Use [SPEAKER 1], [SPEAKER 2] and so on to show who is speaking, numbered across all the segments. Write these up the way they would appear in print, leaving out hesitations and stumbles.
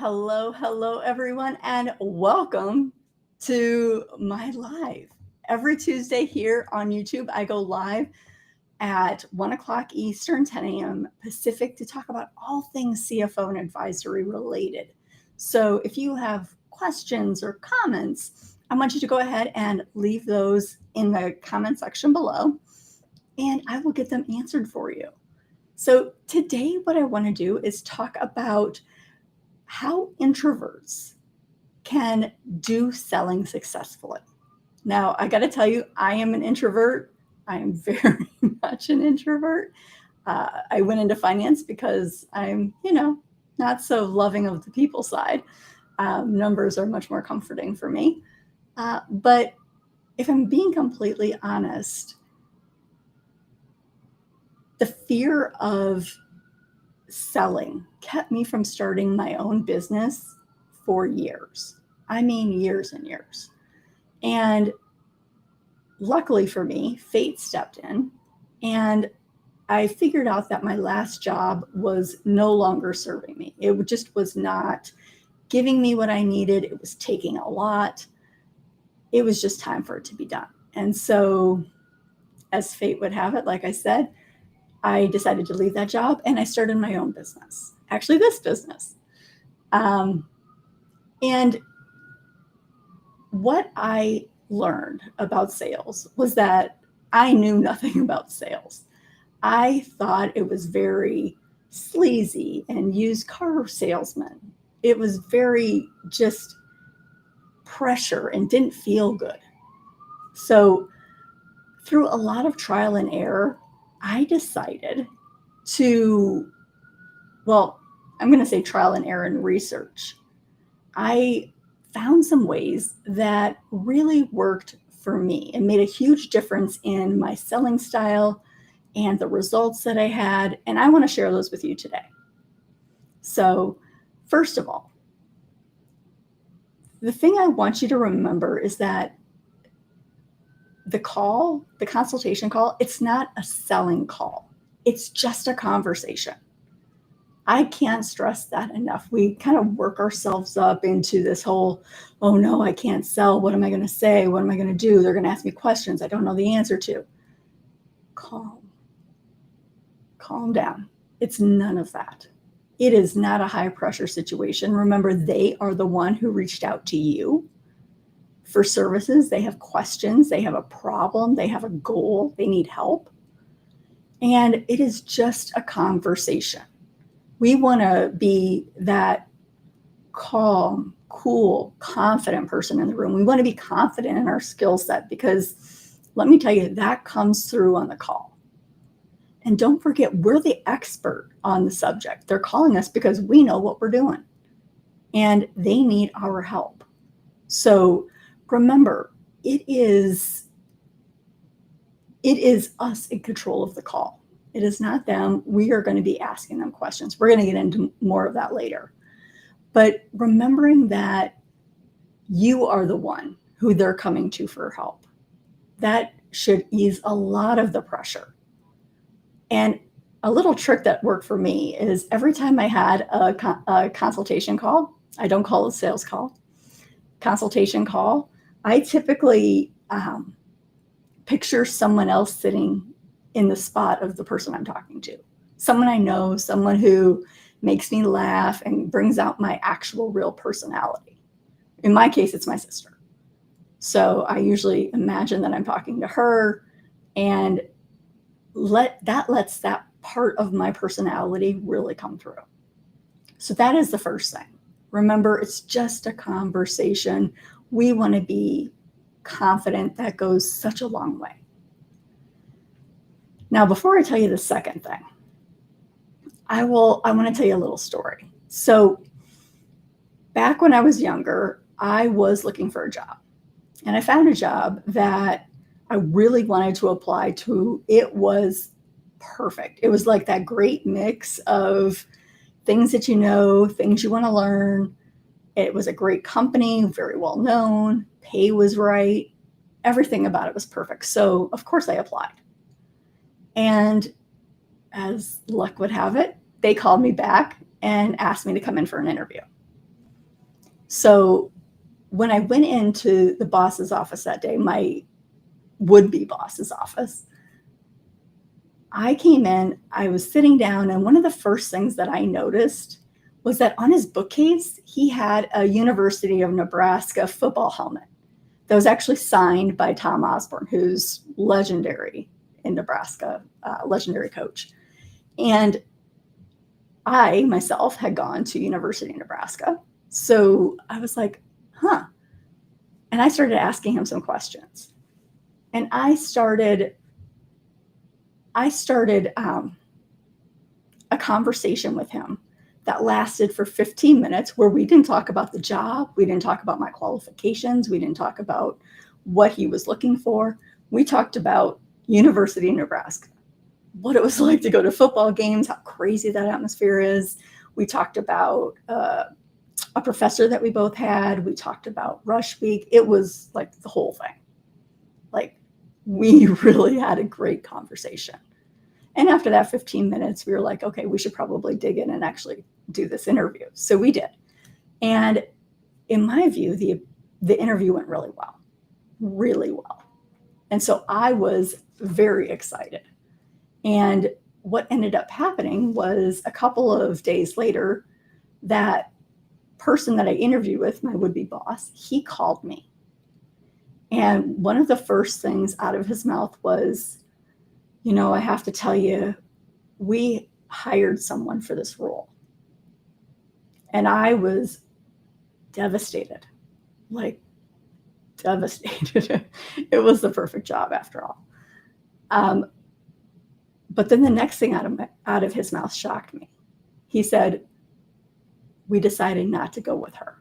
[SPEAKER 1] Hello, everyone, and welcome to my live. Every Tuesday here on YouTube, I go live at 1 o'clock Eastern, 10 a.m. Pacific to talk about all things CFO and advisory related. So if you have questions or comments, I want you to go ahead and leave those in the comment section below, and I will get them answered for you. So today, what I want to do is talk about how introverts can do selling successfully. Now, I got to tell you, I am an introvert. I am very much an introvert. I went into finance because I'm, not so loving of the people side. Numbers are much more comforting for me. But if I'm being completely honest, the fear of selling kept me from starting my own business for years. I mean, years and years. And luckily for me, fate stepped in and I figured out that my last job was no longer serving me. It just was not giving me what I needed. It was taking a lot. It was just time for it to be done. And so, as fate would have it, like I said, I decided to leave that job and I started my own business. Actually, this business. And what I learned about sales was that I knew nothing about sales. I thought it was very sleazy and used car salesman. It was very just pressure and didn't feel good. So through a lot of trial and error, I decided to, I'm going to say trial and error and research. I found some ways that really worked for me and made a huge difference in my selling style and the results that I had. And I want to share those with you today. So, first of all, the thing I want you to remember is that the consultation call, it's not a selling call. It's just a conversation. I can't stress that enough. We kind of work ourselves up into this whole, oh no, I can't sell. What am I going to say? What am I going to do? They're going to ask me questions I don't know the answer to. Calm down. It's none of that. It is not a high pressure situation. Remember, they are the one who reached out to you for services. They have questions. They have a problem. They have a goal. They need help. And it is just a conversation. We want to be that calm, cool, confident person in the room. We want to be confident in our skill set because let me tell you, that comes through on the call. And don't forget, we're the expert on the subject. They're calling us because we know what we're doing and they need our help. So remember, it is us in control of the call. It is not them. We are going to be asking them questions. We're going to get into more of that later. But remembering that you are the one who they're coming to for help, that should ease a lot of the pressure. And a little trick that worked for me is every time I had a consultation call, I don't call it a sales call, consultation call, I typically picture someone else sitting in the spot of the person I'm talking to. Someone I know, someone who makes me laugh and brings out my actual real personality. In my case, it's my sister. So I usually imagine that I'm talking to her and lets that part of my personality really come through. So that is the first thing. Remember, it's just a conversation. We want to be confident. That goes such a long way. Now, before I tell you the second thing, I want to tell you a little story. So back when I was younger, I was looking for a job and I found a job that I really wanted to apply to. It was perfect. It was like that great mix of things that you know, things you want to learn. It was a great company, very well known, pay was right. Everything about it was perfect. So of course I applied. And as luck would have it, they called me back and asked me to come in for an interview. So when I went into the boss's office that day, my would-be boss's office, I came in, I was sitting down, and one of the first things that I noticed was that on his bookcase, he had a University of Nebraska football helmet that was actually signed by Tom Osborne, who's legendary in Nebraska, legendary coach. And I myself had gone to University of Nebraska. So I was like, huh. And I started asking him some questions. And I started a conversation with him that lasted for 15 minutes where we didn't talk about the job. We didn't talk about my qualifications. We didn't talk about what he was looking for. We talked about University of Nebraska, what it was like to go to football games, how crazy that atmosphere is. We talked about a professor that we both had. We talked about Rush Week. It was like the whole thing. Like, we really had a great conversation. And after that 15 minutes, we were like, okay, we should probably dig in and actually do this interview. So we did. And in my view, the interview went really well, really well. And so I was very excited. And what ended up happening was a couple of days later, that person that I interviewed with, my would-be boss, he called me. And one of the first things out of his mouth was, you know, I have to tell you, we hired someone for this role. And I was devastated, like devastated. It was the perfect job after all. But then the next thing out of his mouth shocked me. He said, we decided not to go with her.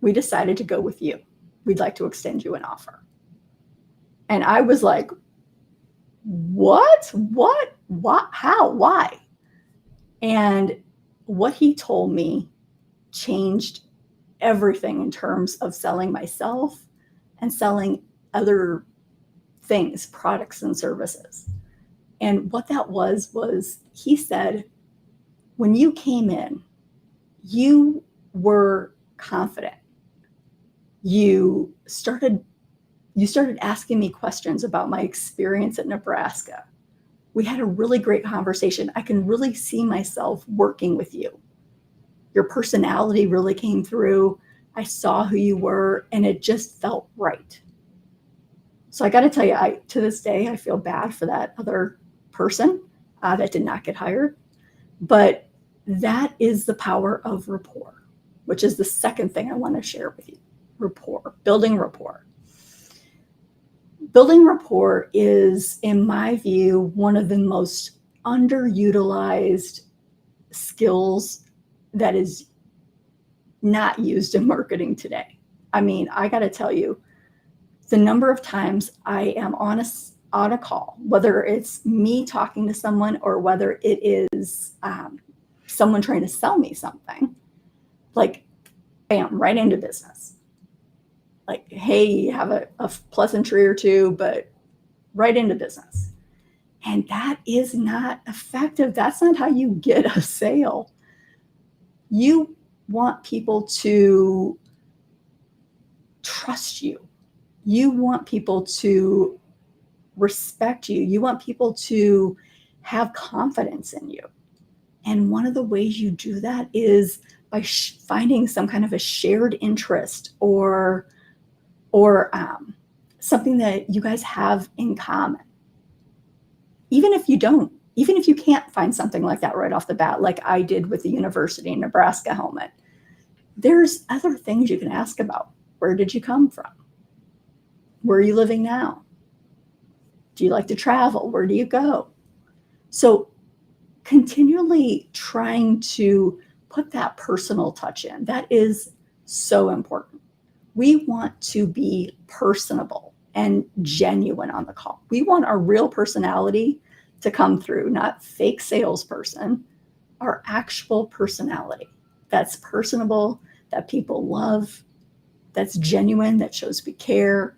[SPEAKER 1] We decided to go with you. We'd like to extend you an offer. And I was like, what? How? Why? And what he told me changed everything in terms of selling myself and selling other things, products and services. And what that was he said, when you came in, you were confident. You started asking me questions about my experience at Nebraska. We had a really great conversation. I can really see myself working with you. Your personality really came through. I saw who you were, and it just felt right. So I got to tell you, to this day, I feel bad for that other person that did not get hired. But that is the power of rapport, which is the second thing I want to share with you. Rapport, building rapport. Building rapport is, in my view, one of the most underutilized skills that is not used in marketing today. I mean, I got to tell you, the number of times I am on a call, whether it's me talking to someone or whether it is someone trying to sell me something, like, bam, right into business. Like, hey, have a pleasantry or two, but right into business. And that is not effective. That's not how you get a sale. You want people to trust you. You want people to respect you. You want people to have confidence in you. And one of the ways you do that is by finding some kind of a shared interest or something that you guys have in common. Even if you can't find something like that right off the bat, like I did with the University of Nebraska helmet, there's other things you can ask about. Where did you come from? Where are you living now? Do you like to travel? Where do you go? So continually trying to put that personal touch in, that is so important. We want to be personable and genuine on the call. We want our real personality to come through, not fake salesperson, our actual personality that's personable, that people love, that's genuine, that shows we care.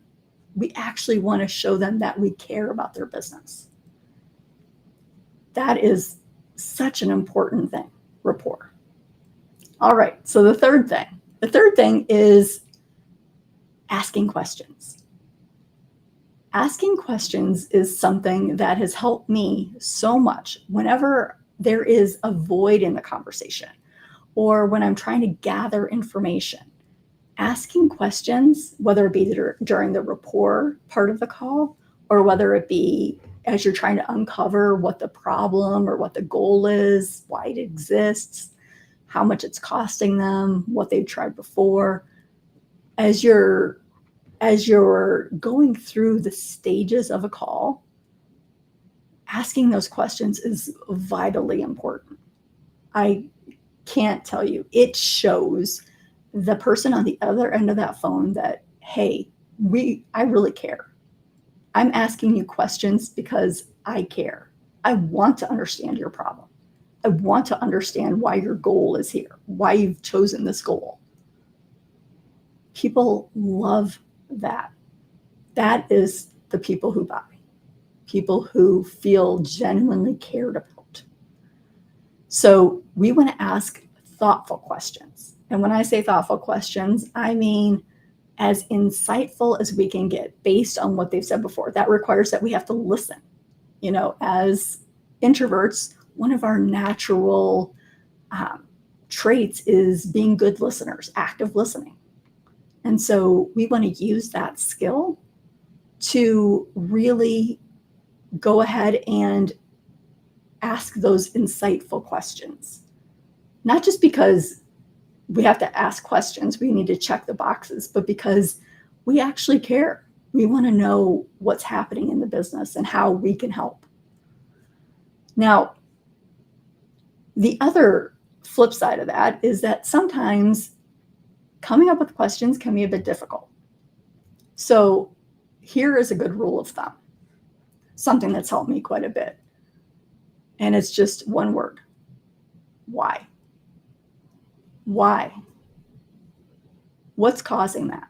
[SPEAKER 1] We actually want to show them that we care about their business. That is such an important thing, rapport. All right, so the third thing, The third thing is asking questions. Asking questions is something that has helped me so much whenever there is a void in the conversation or when I'm trying to gather information. Asking questions, whether it be during the rapport part of the call or whether it be as you're trying to uncover what the problem or what the goal is, why it exists, how much it's costing them, what they've tried before. As you're going through the stages of a call, asking those questions is vitally important. I can't tell you. It shows the person on the other end of that phone that, hey, I really care. I'm asking you questions because I care. I want to understand your problem. I want to understand why your goal is here, why you've chosen this goal. People love that. That is the people who buy, people who feel genuinely cared about. So we want to ask thoughtful questions. And when I say thoughtful questions, I mean as insightful as we can get based on what they've said before. That requires that we have to listen. As introverts, one of our natural traits is being good listeners, active listening. And so we want to use that skill to really go ahead and ask those insightful questions. Not just because we have to ask questions, we need to check the boxes, but because we actually care. We want to know what's happening in the business and how we can help. Now, the other flip side of that is that sometimes coming up with questions can be a bit difficult. So here is a good rule of thumb, something that's helped me quite a bit. And it's just one word. Why? Why? What's causing that?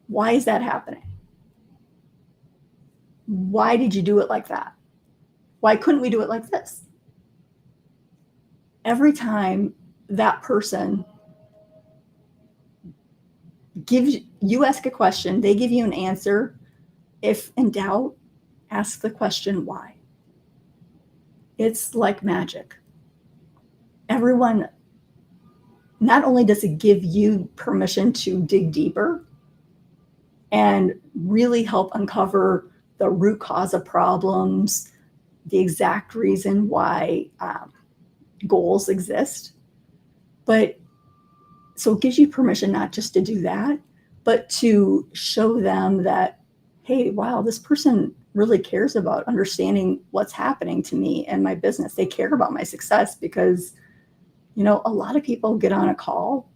[SPEAKER 1] Why is that happening? Why did you do it like that? Why couldn't we do it like this? Every time that person you ask a question, they give you an answer. If in doubt, ask the question why. It's like magic. Everyone, not only does it give you permission to dig deeper and really help uncover the root cause of problems, the exact reason why goals exist, but so it gives you permission not just to do that, but to show them that, hey, wow, this person really cares about understanding what's happening to me and my business. They care about my success because, a lot of people get on a call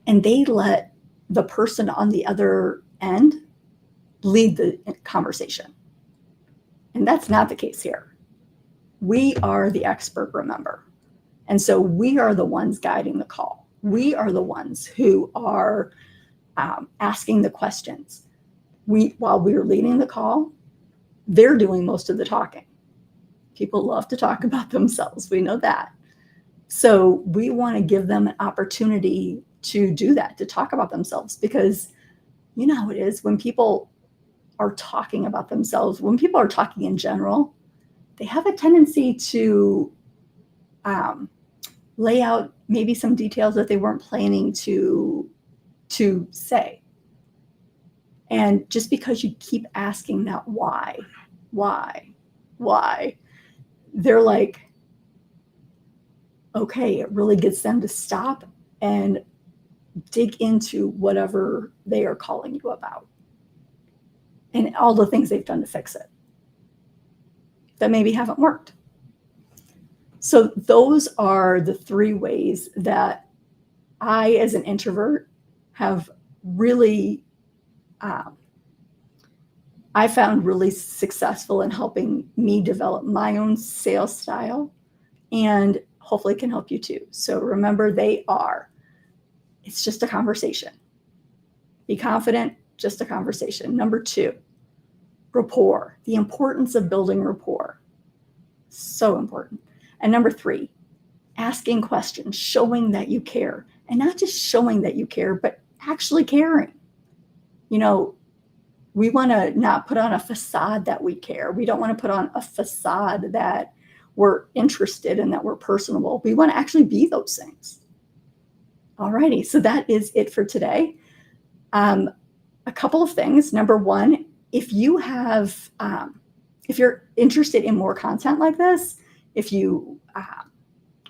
[SPEAKER 1] and they let the person on the other end lead the conversation. And that's not the case here. We are the expert, remember. And so we are the ones guiding the call. We are the ones who are asking the questions. While we're leading the call, they're doing most of the talking. People love to talk about themselves. We know that. So we want to give them an opportunity to do that, to talk about themselves, because you know how it is when people are talking about themselves, when people are talking in general, they have a tendency to lay out maybe some details that they weren't planning to say. And just because you keep asking that why, they're like, okay, it really gets them to stop and dig into whatever they are calling you about and all the things they've done to fix it that maybe haven't worked. So those are the three ways that I, as an introvert, have really, I found really successful in helping me develop my own sales style, and hopefully can help you too. So remember, it's just a conversation. Be confident, just a conversation. Number 2, rapport, the importance of building rapport. So important. And number 3, asking questions, showing that you care and not just showing that you care, but actually caring. We want to not put on a facade that we care. We don't want to put on a facade that we're interested and that we're personable. We want to actually be those things. Alrighty, so that is it for today. A couple of things. Number one, if you're interested in more content like this, if you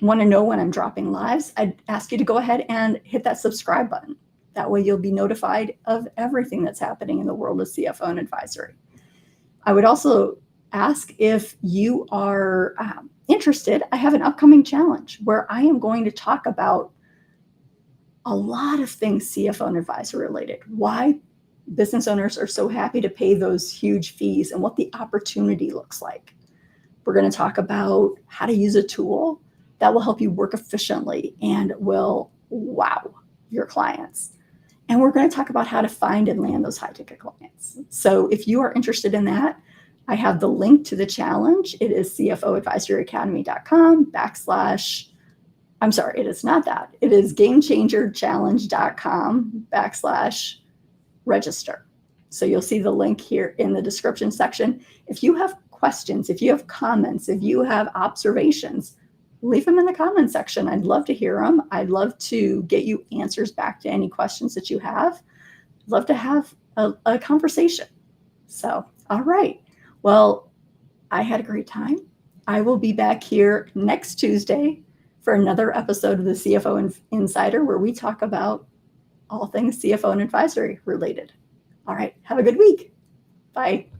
[SPEAKER 1] want to know when I'm dropping lives, I'd ask you to go ahead and hit that subscribe button. That way you'll be notified of everything that's happening in the world of CFO and advisory. I would also ask if you are interested. I have an upcoming challenge where I am going to talk about a lot of things CFO and advisory related. Why business owners are so happy to pay those huge fees and what the opportunity looks like. We're going to talk about how to use a tool that will help you work efficiently and will wow your clients. And we're going to talk about how to find and land those high-ticket clients. So if you are interested in that, I have the link to the challenge. It is cfoadvisoryacademy.com/ it is not that. It is gamechangerchallenge.com / register. So you'll see the link here in the description section. If you have questions, if you have comments, if you have observations, leave them in the comment section. I'd love to hear them. I'd love to get you answers back to any questions that you have. I'd love to have a conversation. So, all right. Well, I had a great time. I will be back here next Tuesday for another episode of the CFO Insider, where we talk about all things CFO and advisory related. All right. Have a good week. Bye.